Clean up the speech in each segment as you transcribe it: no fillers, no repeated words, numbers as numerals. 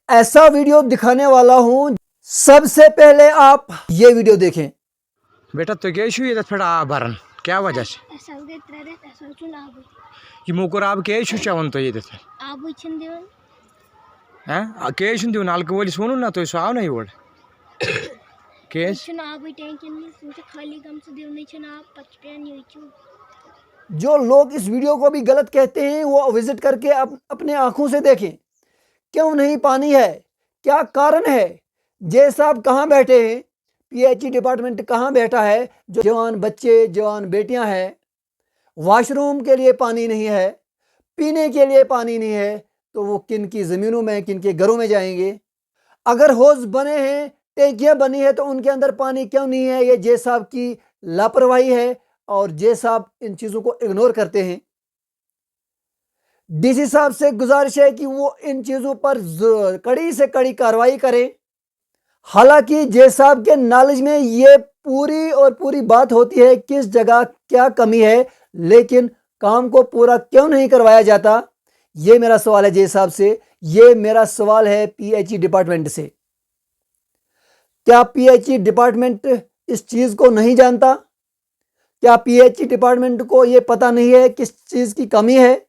ऐसा वीडियो दिखाने वाला हूं, सबसे पहले आप ये वीडियो देखें। बेटा तो क्या इशू ये फिर आ भरन क्या वजह से ये मोकर आब क्या इशू चवन तो ये हैं क्या इशू दिवन अलग वलिस वोनु ना तो सो आव ना योर केस जो लोग इस वीडियो को भी गलत कहते हैं वो विजिट करके अपने आंखों से देखें, क्यों नहीं पानी है, क्या कारण है। जे साहब कहाँ बैठे हैं, पीएचई डिपार्टमेंट कहाँ बैठा है, जो जवान बच्चे जवान बेटियां हैं, वॉशरूम के लिए पानी नहीं है, पीने के लिए पानी नहीं है, तो वो किन की ज़मीनों में किन के घरों में जाएंगे। अगर हौज बने हैं, टैंकियाँ बनी है, तो उनके अंदर पानी क्यों नहीं है। ये जे साहब की लापरवाही है और जे साहब इन चीज़ों को इग्नोर करते हैं। डीसी साहब से गुजारिश है कि वो इन चीज़ों पर कड़ी से कड़ी कार्रवाई करें। हालांकि जे साहब के नॉलेज में ये पूरी और पूरी बात होती है किस जगह क्या कमी है, लेकिन काम को पूरा क्यों नहीं करवाया जाता। ये मेरा सवाल है जे साहब से, ये मेरा सवाल है पीएचई डिपार्टमेंट से। क्या पीएचई डिपार्टमेंट इस चीज़ को नहीं जानता? क्या पीएचई डिपार्टमेंट को ये पता नहीं है किस चीज़ की कमी है?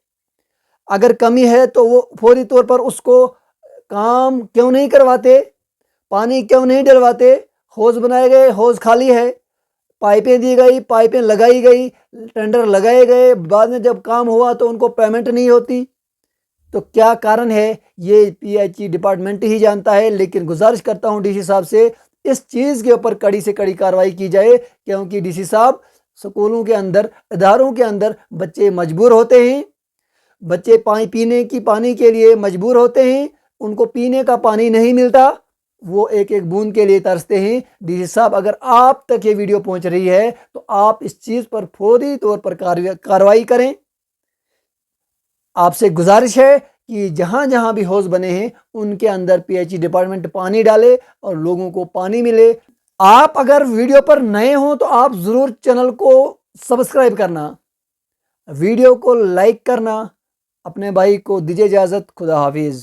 अगर कमी है तो वो फौरी तौर पर उसको काम क्यों नहीं करवाते, पानी क्यों नहीं डलवाते। हौज बनाए गए, हौज खाली है, पाइपें दी गई, पाइपें लगाई गई, टेंडर लगाए गए, बाद में जब काम हुआ तो उनको पेमेंट नहीं होती। तो क्या कारण है ये पीएचई डिपार्टमेंट ही जानता है। लेकिन गुजारिश करता हूँ डीसी साहब से, इस चीज़ के ऊपर कड़ी से कड़ी कार्रवाई की जाए, क्योंकि डीसी साहब स्कूलों के अंदर, इदारों के अंदर बच्चे मजबूर होते हैं, बच्चे पानी के लिए मजबूर होते हैं, उनको पीने का पानी नहीं मिलता, वो एक एक बूंद के लिए तरसते हैं। डीसी साहब, अगर आप तक ये वीडियो पहुंच रही है तो आप इस चीज़ पर फौरी तौर पर कार्रवाई करें। आपसे गुजारिश है कि जहां जहां भी हौज बने हैं उनके अंदर पीएचई डिपार्टमेंट पानी डाले और लोगों को पानी मिले। आप अगर वीडियो पर नए हो तो आप ज़रूर चैनल को सब्सक्राइब करना, वीडियो को लाइक करना। अपने भाई को दीजिए इजाज़त। खुदा हाफिज़।